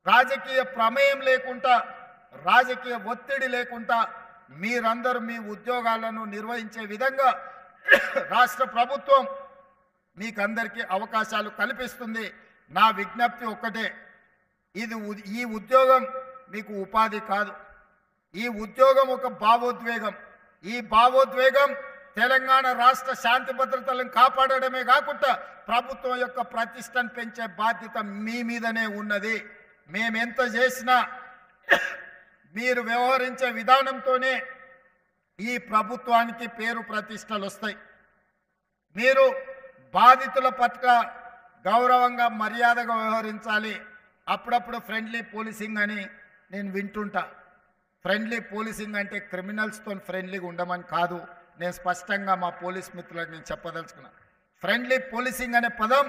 రాజకీయ ప్రమేయం లేకుండా, రాజకీయ ఒత్తిడి లేకుండా మీరందరూ మీ ఉద్యోగాలను నిర్వహించే విధంగా రాష్ట్ర ప్రభుత్వం మీకందరికీ అవకాశాలు కల్పిస్తుంది. నా విజ్ఞప్తి ఒక్కటే, ఈ ఉద్యోగం మీకు ఉపాధి కాదు. ఈ ఉద్యోగం ఒక భావోద్వేగం. ఈ భావోద్వేగం తెలంగాణ రాష్ట్ర శాంతి భద్రతలను కాపాడడమే కాకుండా ప్రభుత్వం యొక్క ప్రతిష్టను పెంచే బాధ్యత మీ మీదనే ఉన్నది. మేమెంత చేసినా మీరు వ్యవహరించే విధానంతోనే ఈ ప్రభుత్వానికి పేరు ప్రతిష్టలు వస్తాయి. మీరు బాధితుల పట్ల గౌరవంగా మర్యాదగా వ్యవహరించాలి. అప్పుడప్పుడు ఫ్రెండ్లీ పోలీసింగ్ అని నేను వింటుంటా. ఫ్రెండ్లీ పోలీసింగ్ అంటే క్రిమినల్స్తో ఫ్రెండ్లీగా ఉండమని కాదు. నేను స్పష్టంగా మా పోలీస్ మిత్రులకు నేను చెప్పదలుచుకున్నా. ఫ్రెండ్లీ పోలీసింగ్ అనే పదం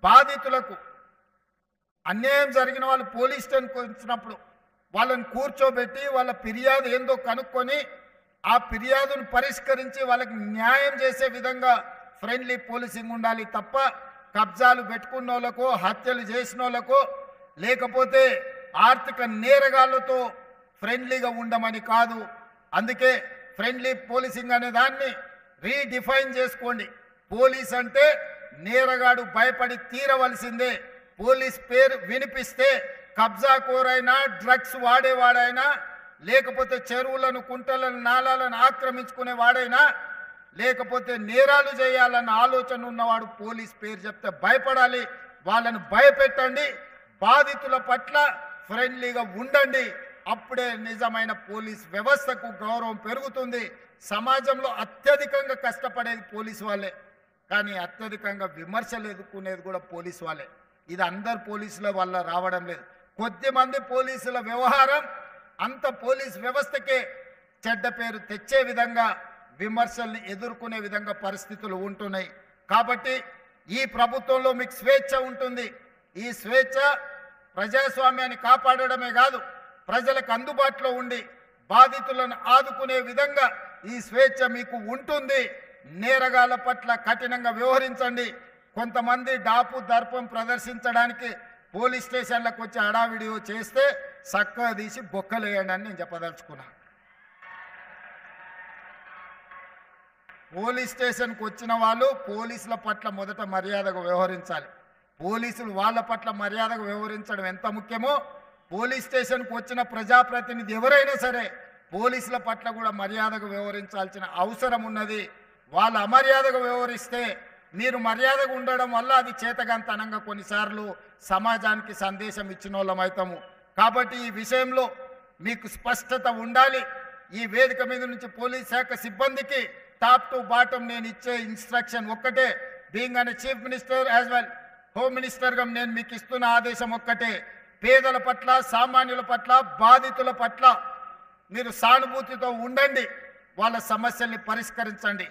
బాధితులకు, అన్యాయం జరిగిన వాళ్ళు పోలీస్ స్టేషన్కి వచ్చినప్పుడు వాళ్ళని కూర్చోబెట్టి వాళ్ళ ఫిర్యాదు ఏందో కనుక్కొని ఆ ఫిర్యాదును పరిష్కరించి వాళ్ళకి న్యాయం చేసే విధంగా ఫ్రెండ్లీ పోలీసింగ్ ఉండాలి తప్ప కబ్జాలు పెట్టుకున్న వాళ్ళకో, హత్యలు చేసిన వాళ్ళకో, లేకపోతే ఆర్థిక నేరగాళ్లతో ఫ్రెండ్లీగా ఉండమని కాదు. అందుకే ఫ్రెండ్లీ పోలీసింగ్ అనే దాన్ని రీడిఫైన్ చేసుకోండి. పోలీస్ అంటే నేరగాడు భయపడి తీరవలసిందే. పోలీస్ పేరు వినిపిస్తే కబ్జా కోరైనా, డ్రగ్స్ వాడేవాడైనా, లేకపోతే చెరువులను, కుంటలను, నాలాలను ఆక్రమించుకునే వాడైనా, లేకపోతే నేరాలు చేయాలన్న ఆలోచన ఉన్నవాడు పోలీస్ పేరు చెప్తే భయపడాలి. వాళ్ళను భయపెట్టండి. బాధితుల పట్ల ఫ్రెండ్లీగా ఉండండి. అప్పుడే నిజమైన పోలీస్ వ్యవస్థకు గౌరవం పెరుగుతుంది. సమాజంలో అత్యధికంగా కష్టపడేది పోలీసు వాళ్ళే, కానీ అత్యధికంగా విమర్శలు ఎదుర్కొనేది కూడా పోలీసు వాళ్ళే. ఇది అందరు పోలీసుల వల్ల రావడం లేదు. కొద్దిమంది పోలీసుల వ్యవహారం అంత పోలీస్ వ్యవస్థకే చెడ్డ పేరు తెచ్చే విధంగా, విమర్శల్ని ఎదుర్కొనే విధంగా పరిస్థితులు ఉంటున్నాయి. కాబట్టి ఈ ప్రభుత్వంలో మీకు స్వేచ్ఛ ఉంటుంది. ఈ స్వేచ్ఛ ప్రజాస్వామ్యాన్ని కాపాడడమే కాదు, ప్రజలకు అందుబాటులో ఉండి బాధితులను ఆదుకునే విధంగా ఈ స్వేచ్ఛ మీకు ఉంటుంది. నేరగాళ్ల పట్ల కఠినంగా వ్యవహరించండి. కొంతమంది డాపు దర్పం ప్రదర్శించడానికి పోలీస్ స్టేషన్లకు వచ్చి హడావిడియో చేస్తే చక్కగా తీసి బొక్కలేయండి అని నేను చెప్పదలుచుకున్నాను. పోలీస్ స్టేషన్కి వచ్చిన వాళ్ళు పోలీసుల పట్ల మొదట మర్యాదగా వ్యవహరించాలి. పోలీసులు వాళ్ళ పట్ల మర్యాదగా వ్యవహరించడం ఎంత ముఖ్యమో, పోలీస్ స్టేషన్కి వచ్చిన ప్రజాప్రతినిధి ఎవరైనా సరే పోలీసుల పట్ల కూడా మర్యాదగా వ్యవహరించాల్సిన అవసరం ఉన్నది. వాళ్ళు అమర్యాదగా వ్యవహరిస్తే మీరు మర్యాదగా ఉండడం వల్ల అది చేతగాంతనంగా కొన్నిసార్లు సమాజానికి సందేశం ఇచ్చిన వాళ్ళం అవుతాము. కాబట్టి ఈ విషయంలో మీకు స్పష్టత ఉండాలి. ఈ వేదిక మీద నుంచి పోలీస్ శాఖ సిబ్బందికి టాప్ టు బాటమ్ నేను ఇచ్చే ఇన్స్ట్రక్షన్ ఒక్కటే. బీయింగ్ అనే chief minister as well home మినిస్టర్గా నేను మీకు ఇస్తున్న ఆదేశం ఒక్కటే. పేదల పట్ల, సామాన్యుల పట్ల, బాధితుల పట్ల మీరు సానుభూతితో ఉండండి. వాళ్ళ సమస్యల్ని పరిష్కరించండి.